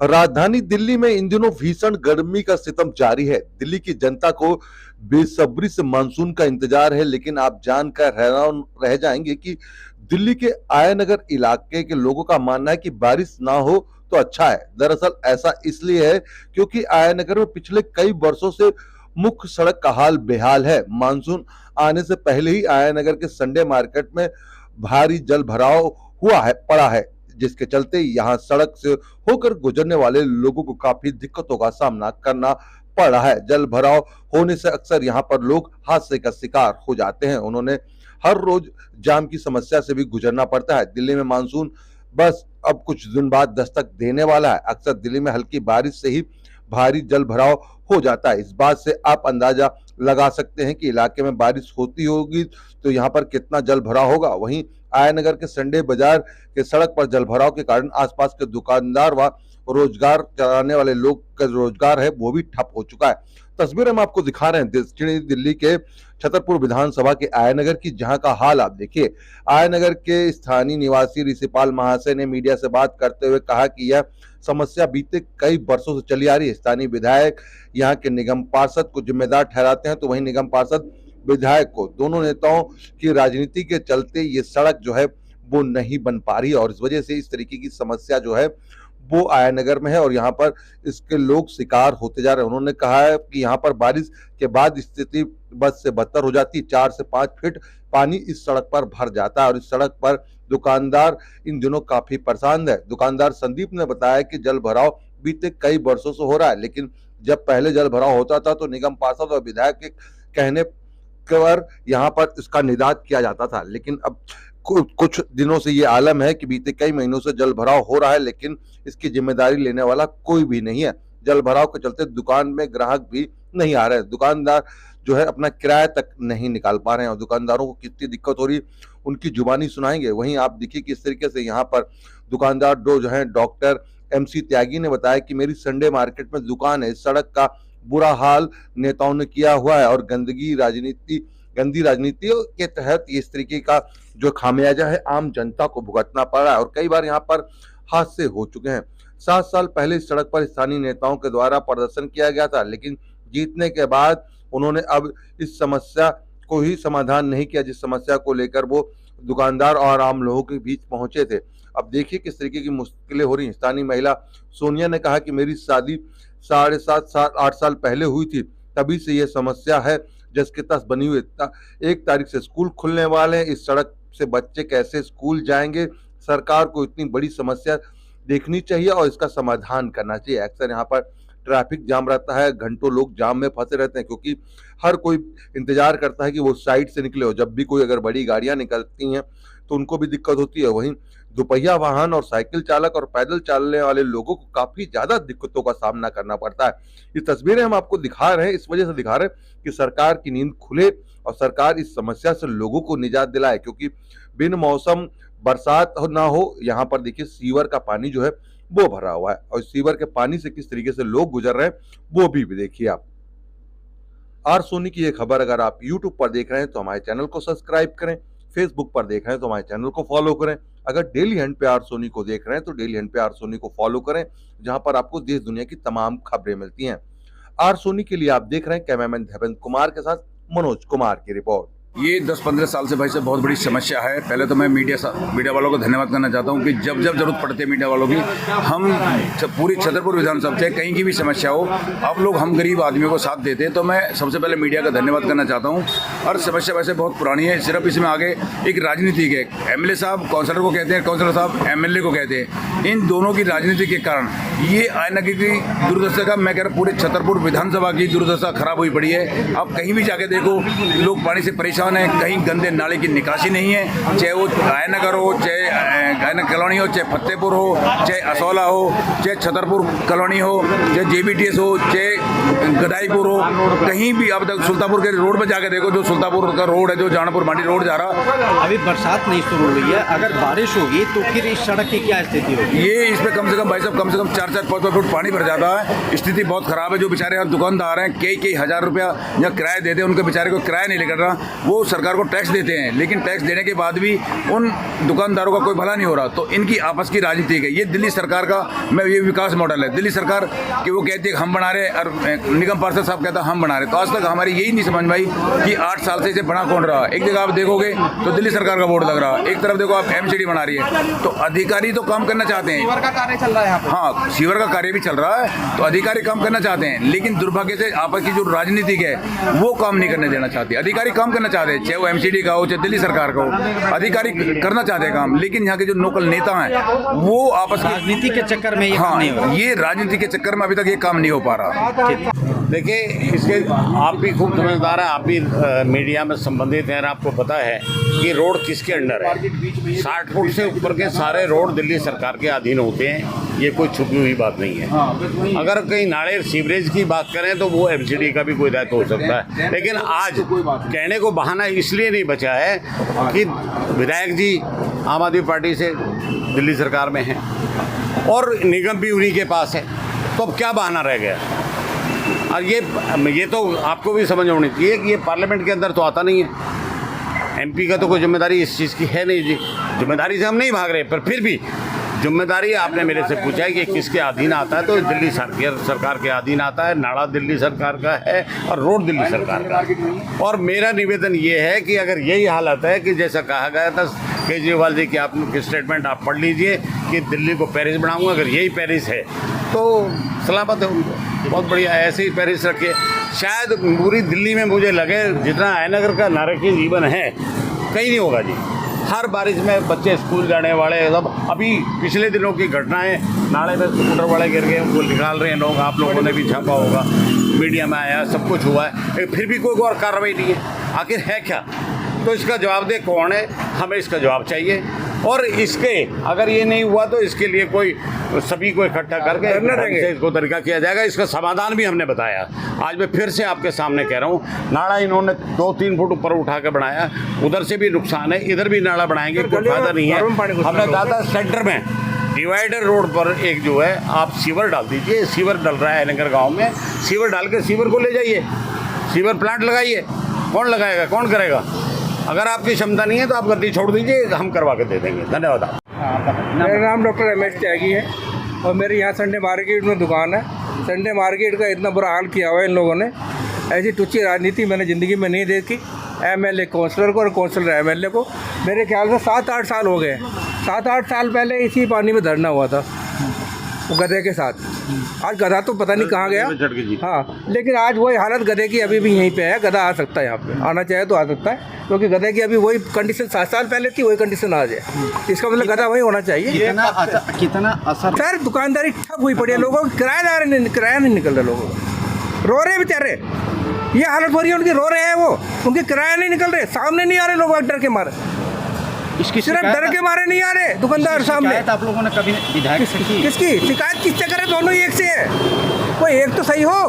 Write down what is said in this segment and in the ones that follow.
राजधानी दिल्ली में इन दिनों भीषण गर्मी का सितम जारी है। दिल्ली की जनता को बेसब्री से मानसून का इंतजार है, लेकिन आप जानकर हैरान रह जाएंगे कि दिल्ली के आयनगर इलाके के लोगों का मानना है कि बारिश ना हो तो अच्छा है। दरअसल ऐसा इसलिए है क्योंकि आयनगर में पिछले कई वर्षों से मुख्य सड़क का हाल बेहाल है। मानसून आने से पहले ही आयनगर के संडे मार्केट में भारी जल भराव पड़ा है, जिसके चलते यहाँ सड़क से होकर गुजरने वाले लोगों को काफी दिक्कतों का सामना करना पड़ रहा है। जल भराव होने से अक्सर यहाँ पर लोग हादसे का शिकार हो जाते हैं। उन्होंने हर रोज जाम की समस्या से भी गुजरना पड़ता है। दिल्ली में मानसून बस अब कुछ दिन बाद दस्तक देने वाला है। अक्सर दिल्ली में हल्की बारिश से ही भारी जल भराव हो जाता है। इस बात से आप अंदाजा लगा सकते हैं कि इलाके में बारिश होती होगी तो यहाँ पर कितना जल भराव होगा। वहीं आयनगर के संडे बाजार के सड़क पर जल भराव के कारण आसपास के दुकानदार व रोजगार चलाने वाले लोग का रोजगार है वो भी ठप हो चुका है। तस्वीर हम आपको दिखा रहे हैं दिल्ली के छतरपुर विधानसभा के आयनगर की, जहां का हाल आप देखिए। आयनगर के स्थानीय निवासी ऋषिपाल महाशय ने मीडिया से बात करते हुए कहा कि यह समस्या बीते कई वर्षों से चली आ रही है। स्थानीय विधायक यहाँ के निगम पार्षद को जिम्मेदार ठहराते हैं, तो वहीं निगम पार्षद विधायक को, दोनों नेताओं की राजनीति के चलते ये सड़क जो है वो नहीं बन पा रही है और इस वजह से इस तरीके की समस्या जो है वो आयनगर में है और यहाँ पर इसके लोग शिकार होते जा रहे हैं। उन्होंने कहा है कि यहाँ पर बारिश के बाद स्थिति बद से बदतर हो जाती है। 4 से 5 फीट पानी इस सड़क पर भर जाता है और इस सड़क पर दुकानदार इन दिनों काफी परेशान है। दुकानदार संदीप ने बताया कि जल भराव बीते कई वर्षों से हो रहा है, लेकिन जब पहले जल भराव होता था तो निगम पार्षद और विधायक के कहने पर यहाँ पर इसका निदान किया जाता था, लेकिन अब कुछ दिनों से ये आलम है कि बीते कई महीनों से जल भराव हो रहा है, लेकिन इसकी जिम्मेदारी लेने वाला कोई भी नहीं है। जल भराव के चलते दुकान में ग्राहक भी नहीं आ रहे हैं। दुकानदार जो है अपना किराया तक नहीं निकाल पा रहे हैं और दुकानदारों को कितनी दिक्कत हो रही उनकी जुबानी सुनाएंगे। वहीं आप देखिए किस तरीके से यहाँ पर दुकानदार जो है डॉक्टर MC त्यागी ने बताया कि मेरी संडे मार्केट में दुकान है। इस सड़क का बुरा हाल नेताओं ने किया हुआ है और गंदी राजनीति के तहत इस तरीके का जो खामियाजा है आम जनता को भुगतना पड़ रहा है और कई बार यहाँ पर हादसे हो चुके हैं। 7 साल पहले इस सड़क पर स्थानीय नेताओं के द्वारा प्रदर्शन किया गया था, लेकिन जीतने के बाद उन्होंने अब इस समस्या को ही समाधान नहीं किया जिस समस्या को लेकर वो दुकानदार और आम लोगों के बीच पहुंचे थे। अब देखिए किस तरीके की मुश्किलें हो रही हैं। स्थानीय महिला सोनिया ने कहा कि मेरी शादी 8 साल पहले हुई थी, तभी से ये समस्या है जिसके तस बनी हुई। 1 तारीख से स्कूल खुलने वाले हैं, इस सड़क से बच्चे कैसे स्कूल जाएंगे। सरकार को इतनी बड़ी समस्या देखनी चाहिए और इसका समाधान करना चाहिए। अक्सर यहाँ पर ट्रैफिक जाम रहता है, घंटों लोग जाम में फंसे रहते हैं क्योंकि हर कोई इंतजार करता है कि वो साइड से निकले हो। जब भी कोई अगर बड़ी गाड़ियां निकलती हैं तो उनको भी दिक्कत होती है। वहीं दोपहिया वाहन और साइकिल चालक और पैदल चलने वाले लोगों को काफी ज्यादा दिक्कतों का सामना करना पड़ता है। ये तस्वीरें हम आपको दिखा रहे हैं, इस वजह से दिखा रहे हैं कि सरकार की नींद खुले और सरकार इस समस्या से लोगों को निजात दिलाए, क्योंकि बिन मौसम बरसात ना हो। यहाँ पर देखिए सीवर का पानी जो है वो भरा हुआ है और सीवर के पानी से किस तरीके से लोग गुजर रहे हैं वो भी देखिए आप। आर सोनी की ये खबर अगर आप YouTube पर देख रहे हैं तो हमारे चैनल को सब्सक्राइब करें, फेसबुक पर देख रहे हैं तो हमारे चैनल को फॉलो करें। अगर डेली हैंड पे आर सोनी को देख रहे हैं तो डेली हैंड पे आर सोनी को फॉलो करें, जहां पर आपको देश दुनिया की तमाम खबरें मिलती हैं। आर सोनी के लिए आप देख रहे हैं कैमरामैन देवेंद्र कुमार के साथ मनोज कुमार की रिपोर्ट। ये 10-15 साल से भाई साहब बहुत बड़ी समस्या है। पहले तो मैं मीडिया वालों को धन्यवाद करना चाहता हूँ कि जब जरूरत पड़ती है मीडिया वालों की, हम पूरी छतरपुर विधानसभा से कहीं की भी समस्या हो, आप लोग हम गरीब आदमियों को साथ देते हैं। तो मैं सबसे पहले मीडिया का धन्यवाद करना चाहता हूँ। और समस्या वैसे बहुत पुरानी है, सिर्फ इसमें आगे एक राजनीति के MLA साहब काउंसलर को कहते हैं, काउंसलर साहब MLA को कहते हैं। इन दोनों की राजनीति के कारण ये आयनगर की दुर्दशा का, मैं कह रहा पूरे छतरपुर विधानसभा की दुर्दशा खराब हुई पड़ी है। आप कहीं भी जाके देखो लोग पानी से परेशान है, कहीं गंदे नाले की निकासी नहीं है। चाहे वो आयनगर हो, चाहे गायनगर कॉलोनी हो, चाहे फतेहपुर हो, चाहे असौला हो, चाहे छतरपुर कॉलोनी हो, चाहे JBTS हो, चाहे गदाईपुर हो, कहीं भी अब तक सुल्तानपुर के रोड पर जाकर देखो, जो सुल्तानपुर का रोड है, जो जहानपुर मांडी रोड जा रहा। अभी बरसात नहीं शुरू हुई है, अगर बारिश होगी तो फिर इस सड़क की क्या स्थिति होगी? ये इस पर कम से कम भाई साहब 4-5 फुट पानी भर जाता है। स्थिति बहुत खराब है। जो बेचारे यहाँ दुकानदार हैं कई हजार रुपया या किराया देते हैं, उनके बेचारे को किराया नहीं लेकर रहा, वो वो सरकार को टैक्स देते हैं, लेकिन टैक्स देने के बाद भी उन दुकानदारों का कोई भला नहीं हो रहा। तो इनकी आपस की राजनीति है। ये दिल्ली सरकार का ये विकास मॉडल है। दिल्ली सरकार कि वो कहती है कि हम बना रहे और निगम पार्षद साहब कहता है हम बना रहे। तो आज तक हमारी यही नहीं समझ में आई कि 8 साल से इसे बना कौन रहा। एक जगह आप देखोगे तो दिल्ली सरकार का बोर्ड लग रहा है, एक तरफ देखो आप MCD बना रही है। तो अधिकारी तो काम करना चाहते हैं, सीवर का कार्य चल रहा है यहाँ पे। हाँ, सीवर का कार्य भी चल रहा है, तो अधिकारी काम करना चाहते हैं, लेकिन दुर्भाग्य से आपस की जो राजनीतिक है वो काम नहीं करने देना चाहती। अधिकारी काम करना चाहते हैं, चाहे वो MCD का हो चाहे दिल्ली सरकार का हो, अधिकारी करना चाहते हैं काम, लेकिन यहाँ के जो लोकल नेता हैं वो आपस की राजनीति के चक्कर में ये हाँ, काम नहीं हो रहा। ये राजनीति के चक्कर में अभी तक ये काम नहीं हो पा रहा। देखिए, इसके आप भी खूब समझदार हैं, आप भी मीडिया में संबंधित हैं, आपको पता है कि रोड किसके अंडर है। 60 फुट से ऊपर के सारे रोड दिल्ली सरकार के अधीन होते हैं, ये कोई छुपी हुई बात नहीं है। अगर कहीं नाले सीवरेज की बात करें तो वो MCD का भी कोई दायित्व हो सकता है। लेकिन आज कहने को बहाना इसलिए नहीं बचा है कि विधायक जी आम आदमी पार्टी से दिल्ली सरकार में हैं और निगम भी उन्हीं के पास है, तो अब क्या बहाना रह गया। और ये तो आपको भी समझ होनी चाहिए कि ये पार्लियामेंट के अंदर तो आता नहीं है। MP का तो कोई जिम्मेदारी इस चीज़ की है नहीं जी। जिम्मेदारी से हम नहीं भाग रहे, पर फिर भी जिम्मेदारी आपने मेरे से पूछा है कि किसके अधीन आता है, तो दिल्ली सरकार के अधीन आता है। नाला दिल्ली सरकार का है और रोड दिल्ली सरकार का है। और मेरा निवेदन ये है कि अगर यही हालत है कि जैसा कहा गया था केजरीवाल जी की आपकी स्टेटमेंट आप पढ़ लीजिए कि दिल्ली को पेरिस बनाऊंगा, अगर यही पेरिस है तो सलामत है उनको, बहुत बढ़िया, ऐसे ही पेरिस रखिए। शायद पूरी दिल्ली में मुझे लगे जितना आयनगर का नारकीय जीवन है कहीं नहीं होगा जी। हर बारिश में बच्चे स्कूल जाने वाले सब, अभी पिछले दिनों की घटनाएं, नाले में स्कूटर वाले गिर गए, उनको निकाल रहे हैं लोग, आप लोगों ने भी छापा होगा, मीडिया में आया, सब कुछ हुआ है, फिर भी कोई और कार्रवाई नहीं है। आखिर है क्या? तो इसका जवाब दे कौन है, हमें इसका जवाब चाहिए। और इसके अगर ये नहीं हुआ तो इसके लिए कोई सभी को इकट्ठा करके इसको तरीका किया जाएगा। इसका समाधान भी हमने बताया। आज मैं फिर से आपके सामने कह रहा हूँ, नाला इन्होंने 2-3 फुट ऊपर उठा के बनाया, उधर से भी नुकसान है, इधर भी नाला बनाएंगे, कोई फायदा नहीं है। हमने कहा था सेंटर में डिवाइडर रोड पर एक जो है आप सीवर डाल दीजिए। सीवर डल रहा है नगर गाँव में, सीवर डाल के सीवर को ले जाइए, सीवर प्लांट लगाइए। कौन लगाएगा, कौन करेगा? अगर आपकी क्षमता नहीं है तो आप गद्दी छोड़ दीजिए, हम करवा के दे देंगे। धन्यवाद। मेरा नाम डॉक्टर रमेश त्यागी है और मेरी यहाँ संडे मार्केट में दुकान है। संडे मार्केट का इतना बुरा हाल किया हुआ है इन लोगों ने। ऐसी टुच्ची राजनीति मैंने ज़िंदगी में नहीं देखी। MLA काउंसलर को और काउंसलर MLA को मेरे ख्याल से 7-8 साल हो गए। 7-8 साल पहले इसी पानी में धरना हुआ था वो गधे के साथ। आज गधा तो पता नहीं कहाँ गया। हाँ, लेकिन आज वही हालत गधे की अभी भी यहीं पे है। गधा आ सकता है यहाँ पे, आना चाहे तो आ सकता है, क्योंकि गधे की अभी वही कंडीशन 7 साल पहले थी, वही कंडीशन आज है। इसका मतलब गधा वही होना चाहिए। कितना असर सर दुकानदारी ठप हुई पड़ी है, लोगों को किराया नहीं निकल रहा, लोगों को रो रहे बेचारे। ये हालत हो रही है उनकी, रो रहे हैं वो, उनके किराया नहीं निकल रहे, सामने नहीं आ रहे लोग डर के मारे। इसकी सिर्फ डर के मारे नहीं आ रहे दुकानदार सामने। आप लोगों ने कभी विधायक से की? किसकी शिकायत किससे करे? दोनों ही एक से है, कोई एक तो सही हो,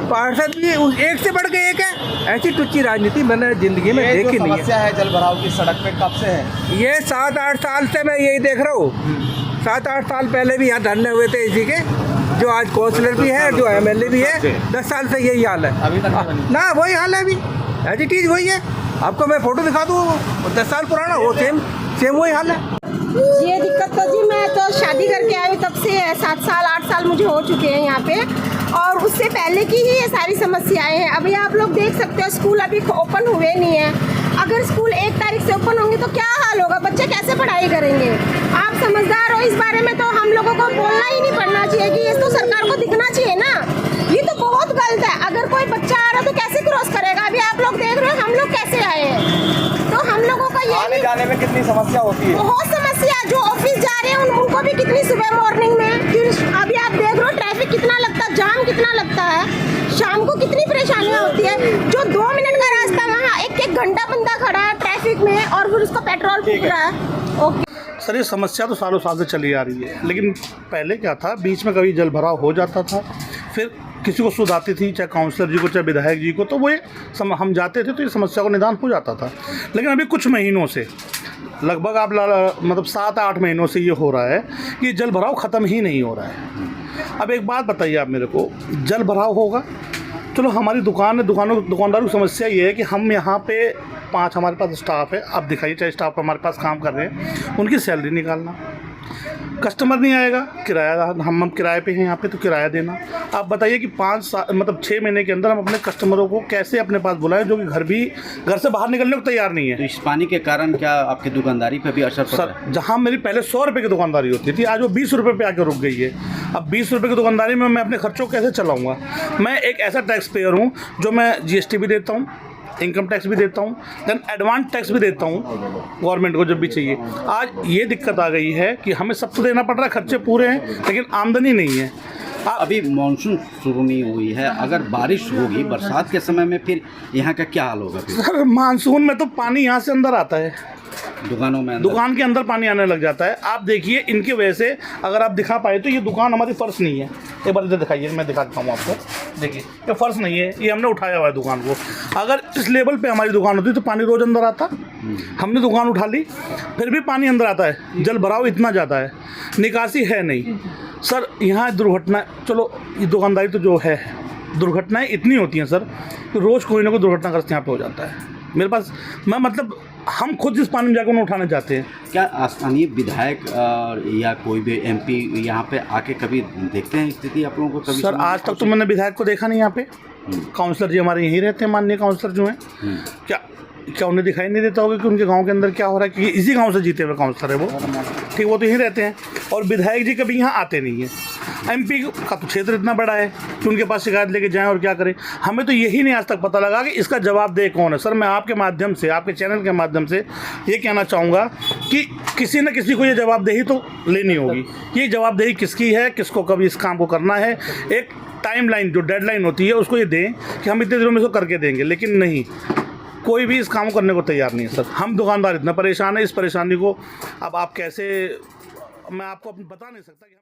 पार्षद भी एक से बढ़ के एक है। ऐसी टुच्ची राजनीति मैंने जिंदगी में देखी नहीं है। समस्या है जल भराव की सड़क पे कब से है? ये 7-8 साल से मैं यही देख रहा हूँ। 7-8 साल पहले भी यहाँ धरने हुए थे इसी के, जो आज काउंसलर भी है, जो MLA भी है। 10 साल से यही हाल है अभी तक ना, वही हाल है अभी, ऐसी चीज़ वही है। आपको मैं फोटो दिखा दूँ 10 साल पुराना, वो सेम वही हाल है। ये दिक्कत तो जी मैं तो शादी करके आई हूँ तब से है। 7 साल 8 साल मुझे हो चुके हैं यहाँ पे, और उससे पहले की ही ये सारी समस्याएं हैं। अभी आप लोग देख सकते हो स्कूल अभी ओपन हुए नहीं है। अगर स्कूल 1 तारीख से ओपन होंगे तो क्या हाल होगा, बच्चे कैसे पढ़ाई करेंगे? आप समझदार हो, इस बारे में तो हम लोगों को बोलना ही नहीं पड़ना चाहिए कि ये तो सरकार को दिखना चाहिए ना। ये तो बहुत गलत है। अगर कोई बच्चा आ रहा तो कैसे क्रॉस करेगा? अभी आप लोग देख रहे हो हम लोग कैसे आए हैं, तो हम लोगों का ये आने जाने में कितनी समस्या होती है? बहुत समस्या। जो ऑफिस जा रहे हैं उनको भी कितनी सुबह मॉर्निंग में, फिर अभी आप देख रहे हो ट्रैफिक कितना लगता है, जाम कितना लगता है, शाम को कितनी परेशानियां होती है। जो 2 मिनट का रास्ता वहाँ 1-1 घंटा बंदा खड़ा है ट्रैफिक में और फिर उसको पेट्रोल फूक रहा है। ओके सर, ये समस्या तो सालों साल से चली आ रही है, लेकिन पहले क्या था, बीच में कभी जल भराव हो जाता था, फिर किसी को सुध आती थी, चाहे काउंसलर जी को चाहे विधायक जी को, तो वो ये हम जाते थे तो ये समस्या को निदान हो जाता था। लेकिन अभी कुछ महीनों से, लगभग आप मतलब 7-8 महीनों से ये हो रहा है कि जल भराव ख़त्म ही नहीं हो रहा है। अब एक बात बताइए आप मेरे को, जल भराव होगा चलो हमारी दुकान है, दुकानदारों की समस्या ये है कि हम यहाँ पे 5 हमारे पास स्टाफ है, आप दिखाइए चाहे स्टाफ हमारे पास काम कर रहे हैं, उनकी सैलरी निकालना, कस्टमर नहीं आएगा, किराया हम किराए पे हैं यहाँ पे तो किराया देना। आप बताइए कि 6 महीने के अंदर हम अपने कस्टमरों को कैसे अपने पास बुलाएं जो कि घर से बाहर निकलने को तैयार नहीं है। तो इस पानी के कारण क्या आपकी दुकानदारी पे भी असर पड़ रहा है? जहाँ मेरी पहले 100 रुपये की दुकानदारी होती थी, आज वो 20 रुपये पे आके रुक गई है। अब 20 रुपये की दुकानदारी में मैं अपने खर्चों को कैसे चलाऊँगा? मैं एक ऐसा टैक्स पेयर हूँ जो मैं GST भी देता हूँ, इनकम टैक्स भी देता हूँ, देन एडवांस टैक्स भी देता हूँ गवर्नमेंट को जब भी चाहिए। आज ये दिक्कत आ गई है कि हमें सब तो देना पड़ रहा है, खर्चे पूरे हैं लेकिन आमदनी नहीं है। अभी मानसून शुरू नहीं हुई है, अगर बारिश होगी बरसात के समय में फिर यहाँ का क्या हाल होगा? सर मानसून में तो पानी यहाँ से अंदर आता है, दुकान के अंदर पानी आने लग जाता है। आप देखिए इनकी वजह से, अगर आप दिखा पाए तो ये दुकान हमारी फर्श नहीं है, एक बार इधर दिखाइए, मैं दिखाता हूँ आपको। देखिए ये फर्श नहीं है, ये हमने उठाया हुआ है दुकान को। अगर इस लेवल पे हमारी दुकान होती तो पानी रोज़ अंदर आता, हमने दुकान उठा ली फिर भी पानी अंदर आता है, जल भराव इतना ज़्यादा है, निकासी है नहीं। सर यहाँ दुर्घटना, चलो ये दुकानदारी तो जो है, दुर्घटनाएँ इतनी होती हैं सर कि रोज़ कोई ना कोई दुर्घटनाग्रस्त यहाँ पे हो जाता है मेरे पास। हम खुद इस पानी में जाकर उन्हें उठाना चाहते हैं। क्या स्थानीय विधायक या कोई भी MP यहाँ पे आके कभी देखते हैं स्थिति आप लोगों को? कभी सर आज तक तो मैंने विधायक को देखा नहीं यहाँ पे। काउंसलर जी हमारे यहीं रहते हैं, माननीय काउंसलर जो हैं। क्या उन्हें दिखाई नहीं देता होगा कि उनके गांव के अंदर क्या हो रहा है? क्योंकि इसी गांव से जीते हुए काउंसलर है वो, ठीक, वो तो यहीं रहते हैं। और विधायक जी कभी यहाँ आते नहीं हैं। MP का तो क्षेत्र इतना बड़ा है कि उनके पास शिकायत लेके जाएं और क्या करें? हमें तो यही नहीं आज तक पता लगा कि इसका जवाबदेह कौन है। सर मैं आपके माध्यम से, आपके चैनल के माध्यम से ये कहना चाहूँगा कि किसी न किसी को ये जवाबदेही तो लेनी होगी। ये जवाबदेही किसकी है, किसको कभी इस काम को करना है, एक टाइमलाइन जो डेडलाइन होती है उसको ये दें कि हम इतने दिनों में इसको करके देंगे। लेकिन नहीं, कोई भी इस काम को करने को तैयार नहीं है। सर हम दुकानदार इतना परेशान है, इस परेशानी को अब आप कैसे, मैं आपको बता नहीं सकता कि